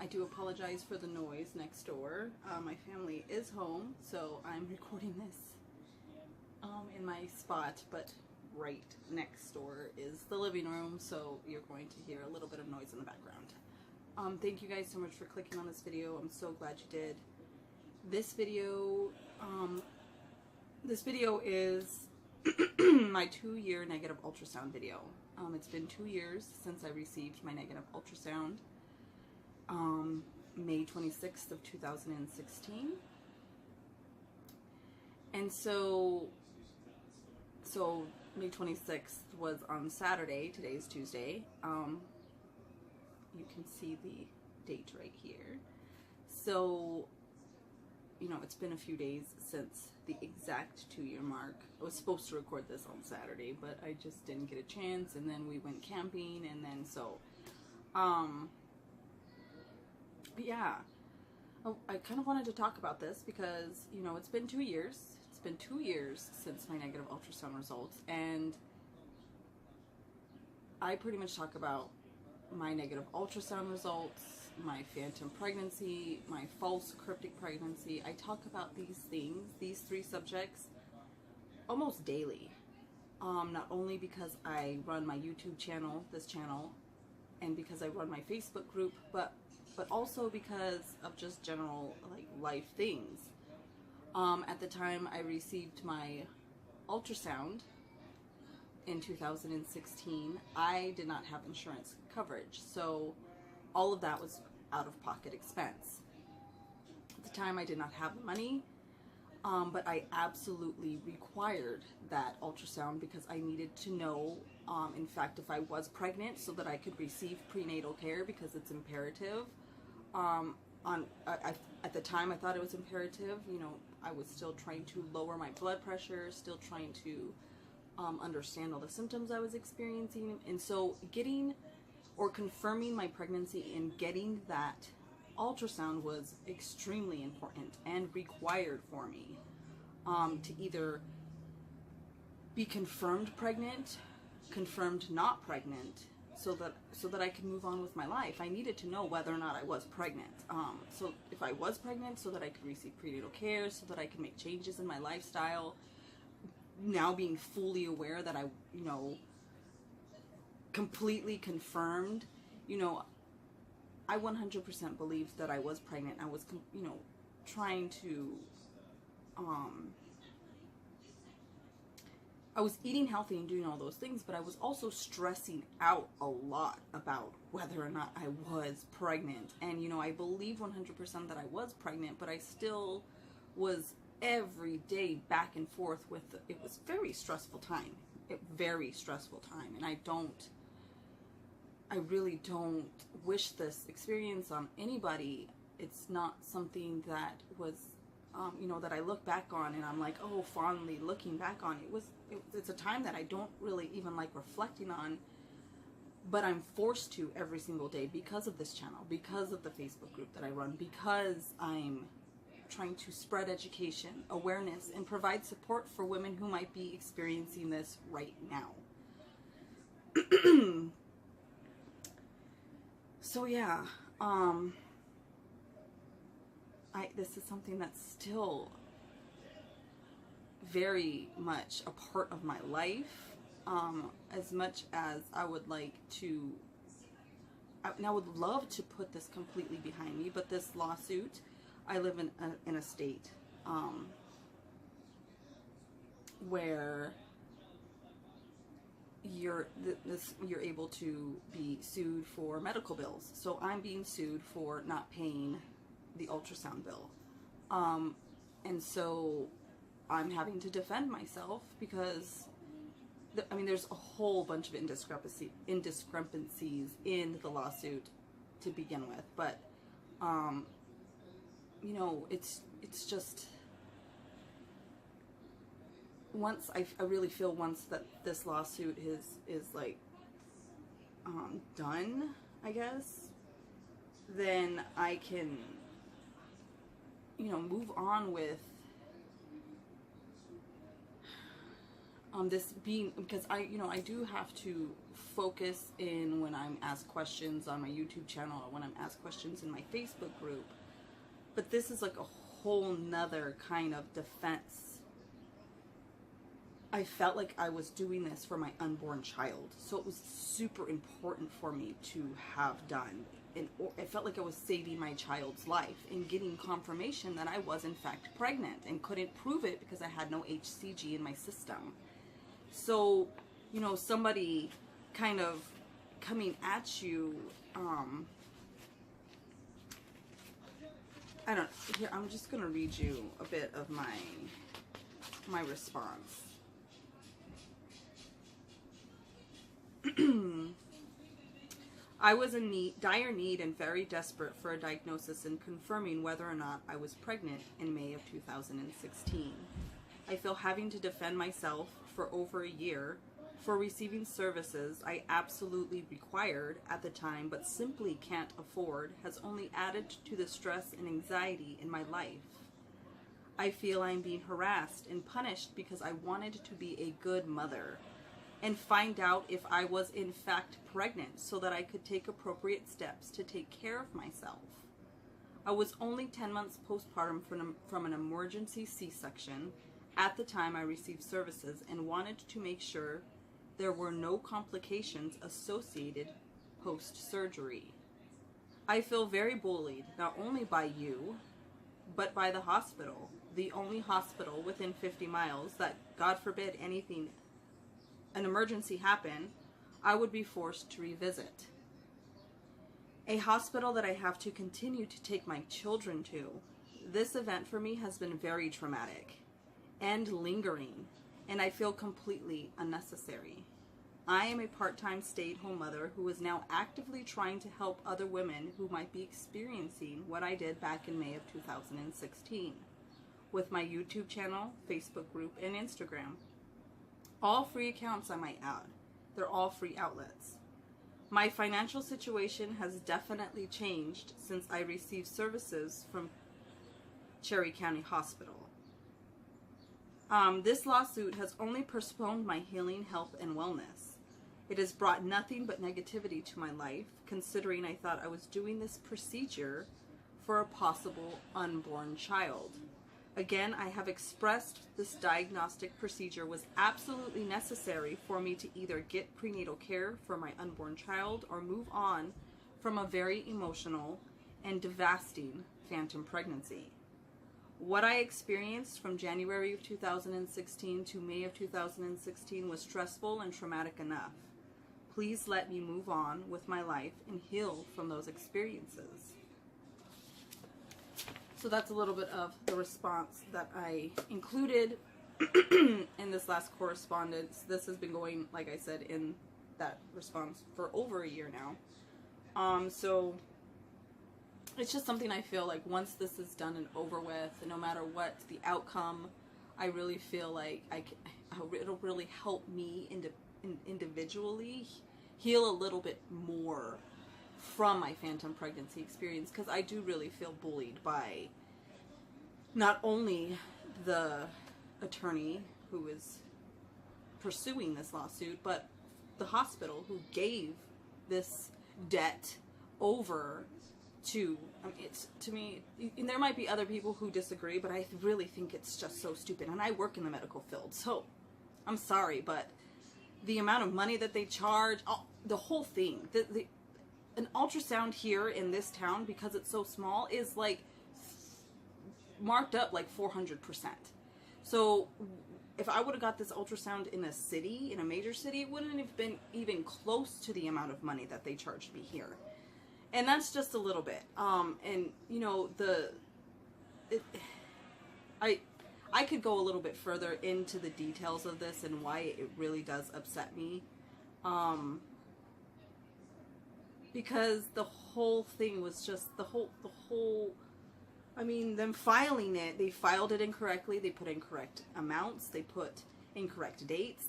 I do apologize for the noise next door. My family is home, so I'm recording this in my spot, but right next door is the living room, so you're going to hear a little bit of noise in the background. Thank you guys so much for clicking on this video. I'm so glad you did. This video is my 2-year negative ultrasound video. It's been 2 years since I received my negative ultrasound. May 26th of 2016. And so May 26th was on Saturday. Today's Tuesday. You can see the date right here. So, you know, it's been a few days since the exact 2-year mark. I was supposed to record this on Saturday, but I just didn't get a chance, and then we went camping, and then but yeah, I kind of wanted to talk about this because, you know, it's been 2 years. It's been 2 years since my negative ultrasound results, and I pretty much talk about my negative ultrasound results, my phantom pregnancy, my false cryptic pregnancy. I talk about these things, these 3 subjects, almost daily. Not only because I run my YouTube channel, this channel, and because I run my Facebook group, but also because of just general life things. At the time I received my ultrasound in 2016, I did not have insurance coverage, so all of that was out-of-pocket expense. At the time I did not have the money, but I absolutely required that ultrasound because I needed to know, in fact, if I was pregnant so that I could receive prenatal care, because it's imperative. At the time I thought it was imperative. You know, I was still trying to lower my blood pressure, still trying to understand all the symptoms I was experiencing, and so getting or confirming my pregnancy and getting that ultrasound was extremely important and required for me to either be confirmed pregnant, confirmed not pregnant, so that I could move on with my life. I needed to know whether or not I was pregnant. So if I was pregnant, so that I could receive prenatal care, so that I could make changes in my lifestyle. Now being fully aware that I, you know, completely confirmed, you know, I 100% believed that I was pregnant. I was, you know, trying to, I was eating healthy and doing all those things, but I was also stressing out a lot about whether or not I was pregnant. And, you know, I believe 100% that I was pregnant, but I still was every day back and forth with it. Was very stressful time. Very stressful time. And I really don't wish this experience on anybody. It's not something that was, you know, that I look back on and I'm like, oh, fondly looking back on. It's a time that I don't really even like reflecting on, but I'm forced to every single day because of this channel, because of the Facebook group that I run, because I'm trying to spread education, awareness, and provide support for women who might be experiencing this right now. So yeah, this is something that's still very much a part of my life, as much as I would like to, and I would love to put this completely behind me, but this lawsuit, I live in a state where you're able to be sued for medical bills. So I'm being sued for not paying the ultrasound bill, and so I'm having to defend myself because I mean, there's a whole bunch of indiscrepancies in the lawsuit to begin with, but you know, it's just, once I really feel once that this lawsuit is like done, I guess, then I can, you know, move on with this being, because I do have to focus in when I'm asked questions on my YouTube channel or when I'm asked questions in my Facebook group. But this is like a whole nother kind of defense. I felt like I was doing this for my unborn child. So it was super important for me to have done. And it felt like I was saving my child's life and getting confirmation that I was in fact pregnant, and couldn't prove it because I had no HCG in my system. So, somebody kind of coming at you, I don't, here, I'm just going to read you a bit of my response. I was in dire need and very desperate for a diagnosis and confirming whether or not I was pregnant in May of 2016. I feel having to defend myself for over a year for receiving services I absolutely required at the time but simply can't afford has only added to the stress and anxiety in my life. I feel I'm being harassed and punished because I wanted to be a good mother and find out if I was in fact pregnant so that I could take appropriate steps to take care of myself. I was only 10 months postpartum from an emergency C-section at the time I received services and wanted to make sure there were no complications associated post-surgery. I feel very bullied, not only by you, but by the hospital, the only hospital within 50 miles that, God forbid, an emergency happen, I would be forced to revisit. A hospital that I have to continue to take my children to. This event for me has been very traumatic and lingering, and I feel completely unnecessary. I am a part-time stay-at-home mother who is now actively trying to help other women who might be experiencing what I did back in May of 2016 with my YouTube channel, Facebook group, and Instagram. All free accounts, I might add. They're all free outlets. My financial situation has definitely changed since I received services from Cherry County Hospital. This lawsuit has only postponed my healing, health, and wellness. It has brought nothing but negativity to my life, considering I thought I was doing this procedure for a possible unborn child. Again, I have expressed this diagnostic procedure was absolutely necessary for me to either get prenatal care for my unborn child or move on from a very emotional and devastating phantom pregnancy. What I experienced from January of 2016 to May of 2016 was stressful and traumatic enough. Please let me move on with my life and heal from those experiences. So that's a little bit of the response that I included in this last correspondence. This has been going, like I said, in that response for over a year now. So it's just something I feel like once this is done and over with, no matter what the outcome, I really feel like it'll really help me individually heal a little bit more from my phantom pregnancy experience, because I do really feel bullied by not only the attorney who is pursuing this lawsuit, but the hospital who gave this debt over to, it's, to me, and there might be other people who disagree, but I really think it's just so stupid. And I work in the medical field, so I'm sorry, but the amount of money that they charge, the whole thing, an ultrasound here in this town, because it's so small, is like marked up like 400%. So if I would have got this ultrasound in a city, in a major city, it wouldn't have been even close to the amount of money that they charged me here. And that's just a little bit. And you know, I could go a little bit further into the details of this and why it really does upset me. Because the whole thing was just the whole, I mean, them filing it, they filed it incorrectly, they put incorrect amounts, they put incorrect dates,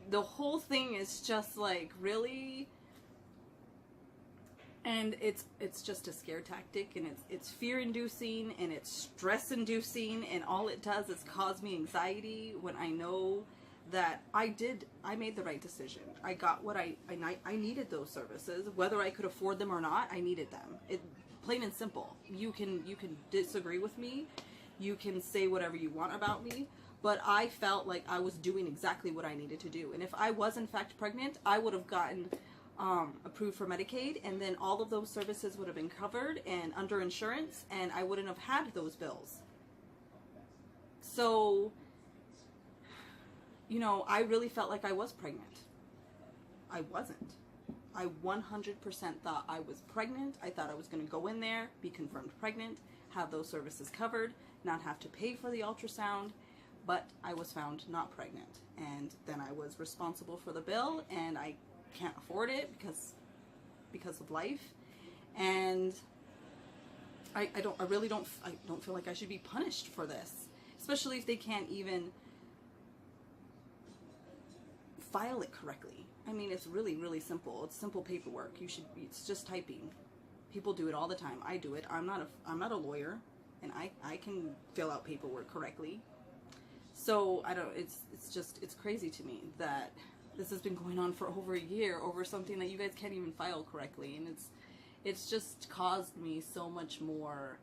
the whole thing is just like, really? And it's just a scare tactic, and it's fear-inducing, and it's stress-inducing, and all it does is cause me anxiety when I know that I made the right decision. I got what I needed those services. Whether I could afford them or not, I needed them. It plain and simple. You can disagree with me. You can say whatever you want about me, but I felt like I was doing exactly what I needed to do. And if I was in fact pregnant, I would have gotten approved for Medicaid, and then all of those services would have been covered and under insurance, and I wouldn't have had those bills. So, you know, I really felt like I was pregnant. I wasn't. I 100% thought I was pregnant. I thought I was going to go in there, be confirmed pregnant, have those services covered, not have to pay for the ultrasound, but I was found not pregnant. And then I was responsible for the bill, and I can't afford it because of life, and I don't feel like I should be punished for this, especially if they can't even file it correctly. I mean, it's really simple. It's simple paperwork. It's just typing. People do it all the time. I do it. I'm not a lawyer, and I can fill out paperwork correctly. So it's crazy to me that this has been going on for over a year over something that you guys can't even file correctly, and it's just caused me so much more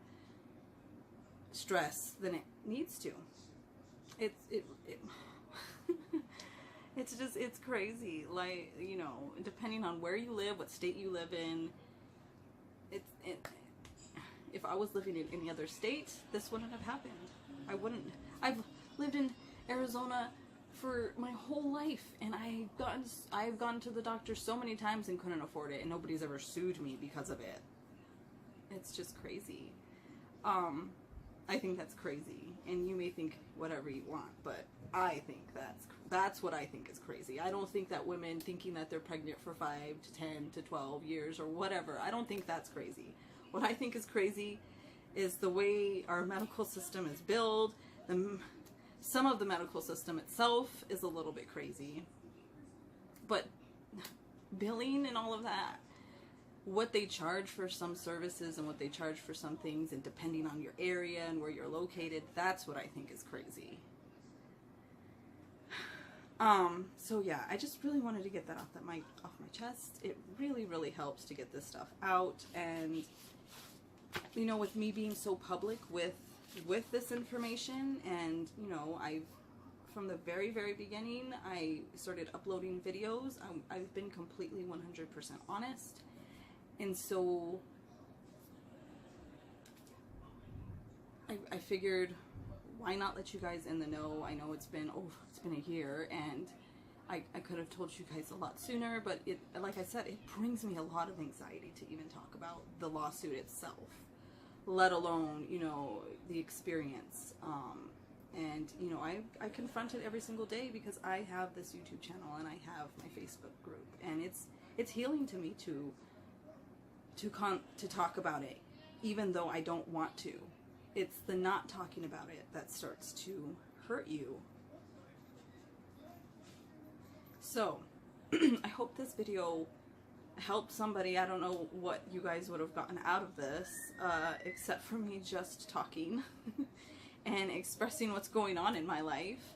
stress than it needs to. It's crazy. Like, you know, depending on where you live, what state you live in, if I was living in any other state, this wouldn't have happened. I've lived in Arizona for my whole life, and I've gone to the doctor so many times and couldn't afford it, and nobody's ever sued me because of it. It's just crazy. I think that's crazy, and you may think whatever you want, but I think that's what I think is crazy. I don't think that women thinking that they're pregnant for 5 to 10 to 12 years or whatever, I don't think that's crazy. What I think is crazy is the way our medical system is built. Some of the medical system itself is a little bit crazy, but billing and all of that, what they charge for some services and what they charge for some things, and depending on your area and where you're located, that's what I think is crazy. So yeah, I just really wanted to get that off my chest. It really helps to get this stuff out, and you know, with me being so public with this information, and you know, from the very beginning, I started uploading videos. I've been completely 100% honest, and so I figured, why not let you guys in the know? I know it's been a year, and I could have told you guys a lot sooner, but like I said, it brings me a lot of anxiety to even talk about the lawsuit itself, let alone, you know, the experience. And you know, I confront it every single day because I have this YouTube channel and I have my Facebook group, and it's healing to me to talk about it, even though I don't want to. It's the not talking about it that starts to hurt you. So I hope this video helped somebody. I don't know what you guys would have gotten out of this, except for me just talking and expressing what's going on in my life.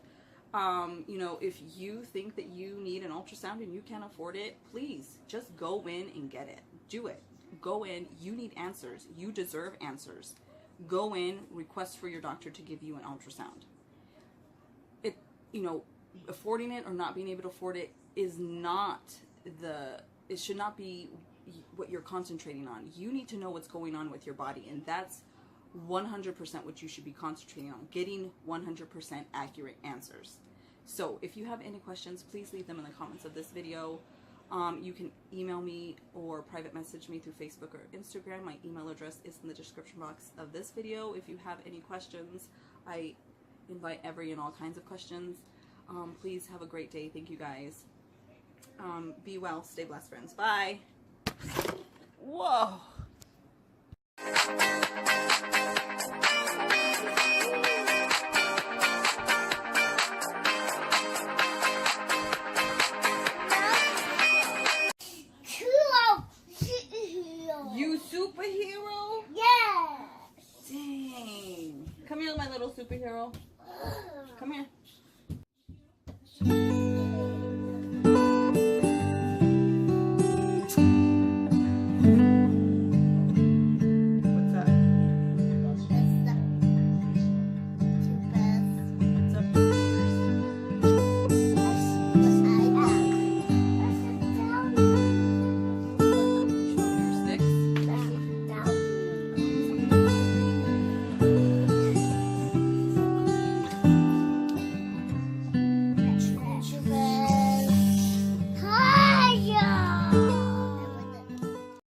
You know, if you think that you need an ultrasound and you can't afford it, please just go in and get it. Do it. Go in. You need answers. You deserve answers. Go in, request for your doctor to give you an ultrasound. You know, affording it or not being able to afford it is not it should not be what you're concentrating on. You need to know what's going on with your body, and that's 100% what you should be concentrating on, getting 100% accurate answers. So if you have any questions, please leave them in the comments of this video. You can email me or private message me through Facebook or Instagram. My email address is in the description box of this video. If you have any questions, I invite every and all kinds of questions. Please have a great day. Thank you guys. Be well. Stay blessed, friends. Bye. Whoa. superhero. Come here.